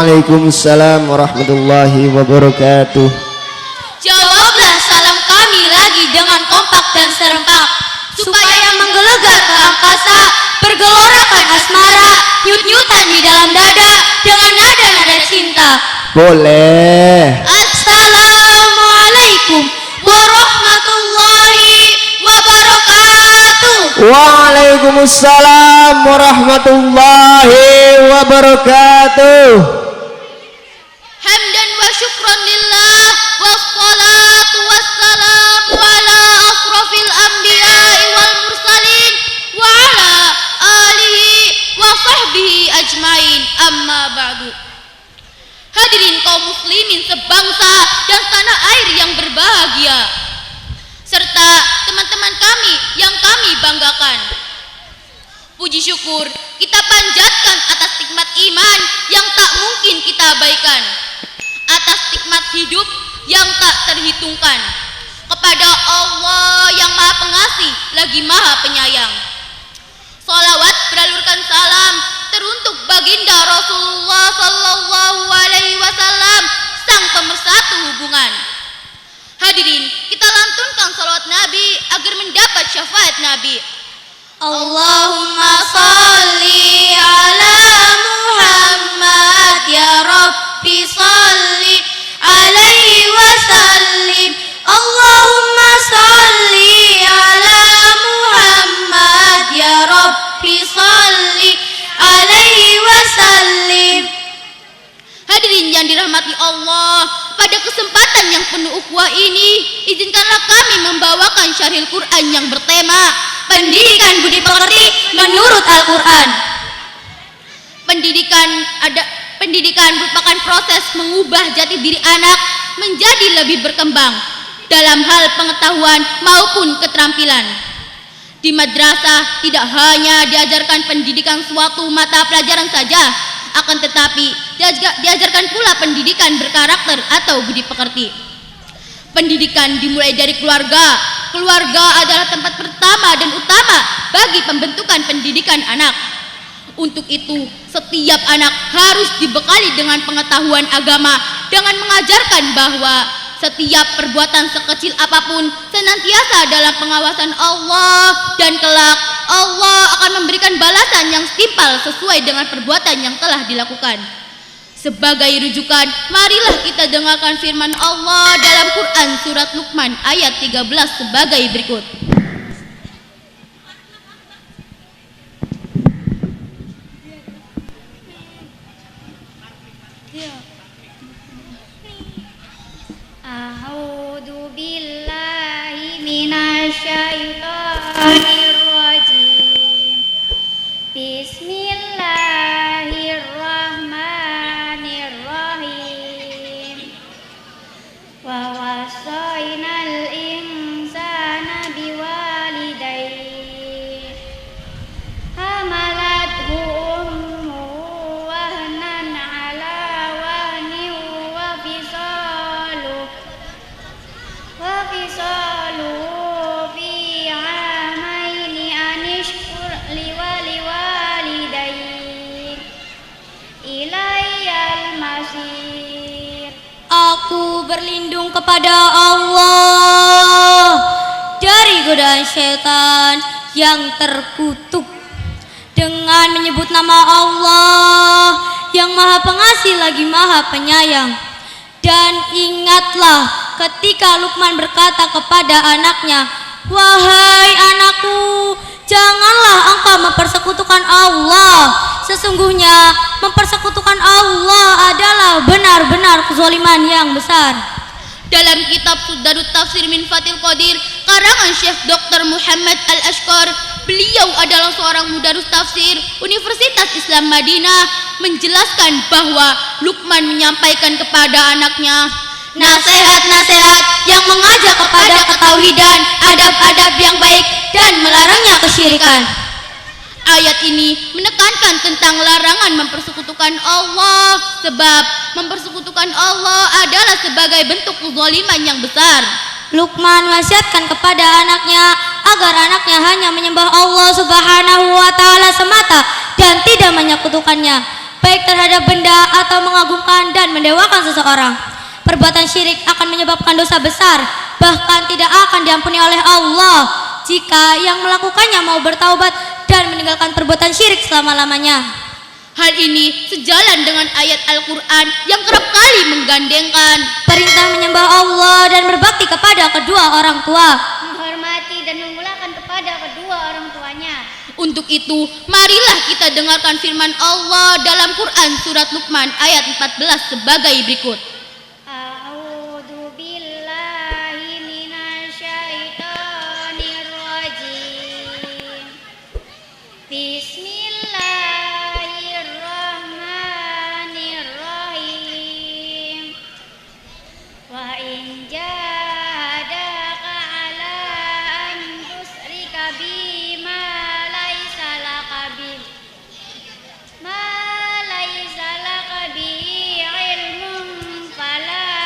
Waalaikumsalam warahmatullahi wabarakatuh. Jawablah salam kami lagi dengan kompak dan serempak, supaya menggelegar ke angkasa, bergelorakan asmara, nyut-nyutan di dalam dada dengan nada-nada cinta. Boleh. Assalamualaikum warahmatullahi wabarakatuh. Waalaikumsalam warahmatullahi wabarakatuh. Hamdan wa syukran lillah, wassalatu wassalamu ala asrafil anbiya'i wal mursalin wa ala alihi wa sahbihi ajmain, amma ba'du. Hadirin kaum muslimin sebangsa dan tanah air yang berbahagia, serta teman-teman kami yang kami banggakan. Puji syukur kita panjatkan atas nikmat iman yang tak mungkin kita abaikan, atas nikmat hidup yang tak terhitungkan, kepada Allah yang Maha Pengasih lagi Maha Penyayang. Salawat beralurkan salam teruntuk baginda Rasulullah sallallahu alaihi wasallam, sang pemersatu hubungan. Hadirin, kita lantunkan salawat Nabi agar mendapat syafaat Nabi. Allahumma salli ala Muhammad, ya Rabbi salli alaihi wasallim. Allahumma salli ala Muhammad, ya Rabbi salli alaihi wasallim. Hadirin yang dirahmati Allah, pada kesempatan yang penuh ukhuwah ini, izinkanlah kami membawakan syarhil Quran yang bertema pendidikan budi pekerti menurut Al-Quran. Pendidikan merupakan proses mengubah jati diri anak menjadi lebih berkembang dalam hal pengetahuan maupun keterampilan. Di madrasah tidak hanya diajarkan pendidikan suatu mata pelajaran saja, akan tetapi diajarkan pula pendidikan berkarakter atau budi pekerti. Pendidikan dimulai dari keluarga. Keluarga adalah tempat pertama dan utama bagi pembentukan pendidikan anak. Untuk itu, setiap anak harus dibekali dengan pengetahuan agama dengan mengajarkan bahwa setiap perbuatan sekecil apapun senantiasa dalam pengawasan Allah, dan kelak Allah akan memberikan balasan yang setimpal sesuai dengan perbuatan yang telah dilakukan. Sebagai rujukan, marilah kita dengarkan firman Allah dalam Quran surat Luqman ayat 13 sebagai berikut. A'udzu billahi minasyaitonir rajim. Bismillahirrahmanirrahim. Wa wasainal insana biwalidayhi hamalathu ummuhu wahnan ala wahnin wa fisaluhu fi amaini anishkur liwalidayhi ilayyal masir. Aku berlindung kepada Allah dari godaan syaitan yang terkutuk dengan menyebut nama Allah yang Maha Pengasih lagi Maha Penyayang. Dan ingatlah ketika Luqman berkata kepada anaknya, "Wahai anakku, janganlah engkau mempersekutukan Allah. Sesungguhnya mempersekutukan Allah adalah benar-benar kezaliman yang besar." Dalam kitab Sudarut Tafsir min Fathil Qadir karangan Syekh Dr. Muhammad Al-Ashqar, beliau adalah seorang mudarris tafsir Universitas Islam Madinah, menjelaskan bahwa Luqman menyampaikan kepada anaknya nasihat-nasihat yang mengajak kepada ketauhidan, adab-adab yang baik, dan melarangnya kesyirikan. Ayat ini menekankan tentang larangan mempersekutukan Allah, sebab mempersekutukan Allah adalah sebagai bentuk kezaliman yang besar. Luqman wasiatkan kepada anaknya agar anaknya hanya menyembah Allah Subhanahu wa taala semata dan tidak menyekutukannya. baik terhadap benda atau mengagungkan dan mendewakan seseorang. Perbuatan syirik akan menyebabkan dosa besar, bahkan tidak akan diampuni oleh Allah jika yang melakukannya mau bertaubat dan meninggalkan perbuatan syirik selama-lamanya. Hal ini sejalan dengan ayat Al-Quran yang kerap kali menggandengkan Perintah menyembah Allah dan berbakti kepada kedua orang tua, menghormati dan memuliakan kepada kedua orang tuanya. Untuk itu, marilah kita dengarkan firman Allah dalam Quran surat Luqman ayat 14 sebagai berikut. A'udzu billahi minasyaitonir rajim. Bismillahirrahmanirrahim. Wa in jahadaka 'ala an tusyrika bima laysa laka bihi ilmun fala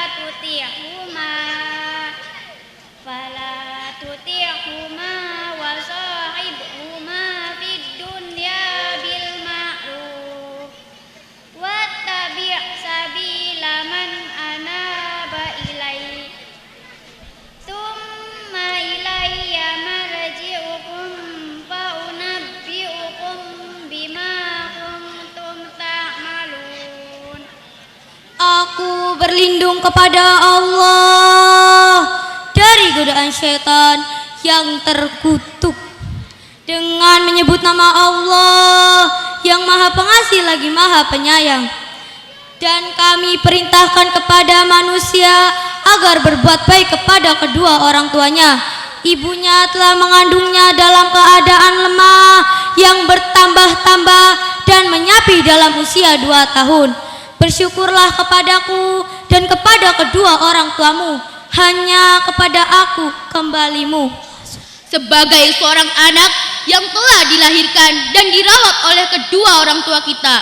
tuti'huma wa sahibhuma fid dunya bil ma'ruf wattabi' sabila man anaba ilaihi tsumma ilayya marji'ukum fa unabbi'ukum bima kuntum ta'malun. Aku berlindung kepada Allah dari godaan syaitan yang terkutuk dengan menyebut nama Allah yang Maha Pengasih lagi Maha Penyayang. Dan kami perintahkan kepada manusia agar berbuat baik kepada kedua orang tuanya. Ibunya telah mengandungnya dalam keadaan lemah yang bertambah-tambah dan menyapi dalam usia 2 tahun. Bersyukurlah kepadaku dan kepada kedua orang tuamu, hanya kepada aku kembalimu. Sebagai seorang anak yang telah dilahirkan dan dirawat oleh kedua orang tua kita,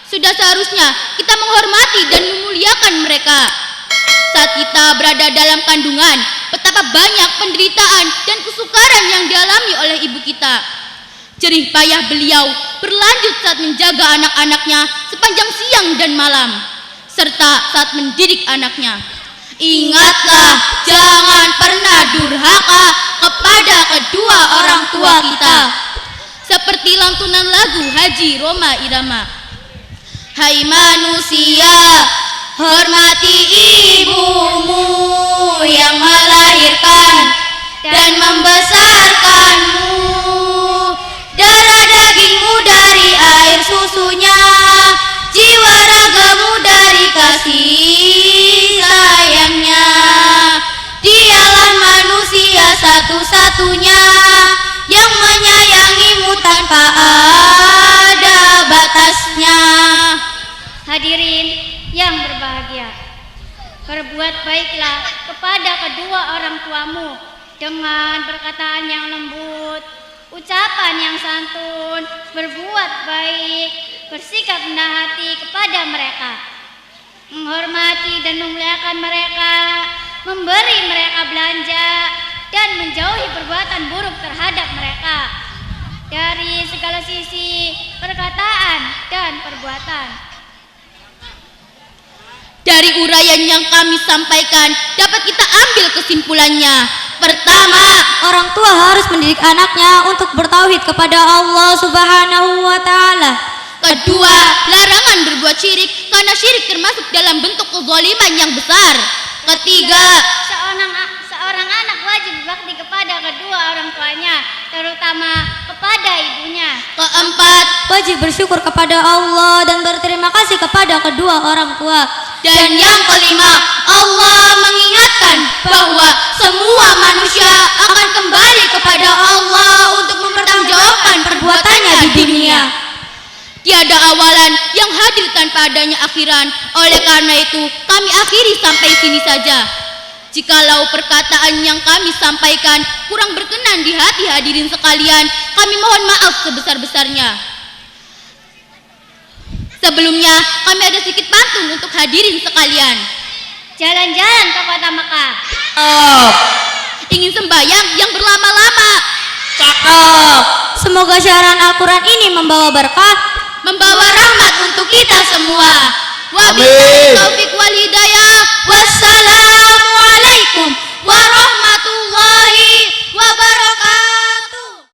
sudah seharusnya kita menghormati dan memuliakan mereka. Saat kita berada dalam kandungan, betapa banyak penderitaan dan kesukaran yang dialami oleh ibu kita. Jerih payah beliau berlanjut saat menjaga anak-anaknya sepanjang siang dan malam, serta saat mendidik anaknya. Ingatlah, jangan pernah durhaka kepada kedua orang tua kita. Seperti lantunan lagu Haji Roma Irama. Hai manusia, hormati ibumu yang melahirkan dan membesarkanmu. Darah dagingmu dari air susunya, jiwa ragamu dari kasih sayangnya. Dialah manusia satu-satunya yang menyayangimu tanpa ada batasnya. Hadirin yang berbahagia, berbuat baiklah kepada kedua orang tuamu dengan perkataan yang lembut, ucapan yang santun, berbuat baik, bersikap rendah hati kepada mereka, menghormati dan memuliakan mereka, memberi mereka belanja, dan menjauhi perbuatan buruk terhadap mereka dari segala sisi perkataan dan perbuatan. Dari uraian yang kami sampaikan dapat kita ambil kesimpulannya. Pertama, Orang tua harus mendidik anaknya untuk bertauhid kepada Allah Subhanahu wa Ta'ala. kedua, larangan berbuat syirik karena syirik termasuk dalam bentuk kezaliman yang besar. Ketiga, Seorang anak wajib berbakti kepada kedua orang tuanya, terutama kepada ibunya. keempat, Wajib bersyukur kepada Allah dan berterima kasih kepada kedua orang tua. dan yang kelima, Allah mengingatkan bahwa semua manusia akan kembali kepada Allah untuk mempertanggungjawabkan perbuatannya di dunia. Tiada awalan yang hadir tanpa adanya akhiran. Oleh karena itu, kami akhiri sampai sini saja. Jikalau perkataan yang kami sampaikan kurang berkenan di hati hadirin sekalian, kami mohon maaf sebesar-besarnya. Sebelumnya, kami ada sedikit pantun untuk hadirin sekalian. Jalan-jalan ke kota Mekah. Ingin sembahyang yang berlama-lama. Semoga siaran Al-Quran ini membawa berkah. membawa rahmat untuk kita semua. Amin. Wabillahi taufik wal hidayah. Wassalamualaikum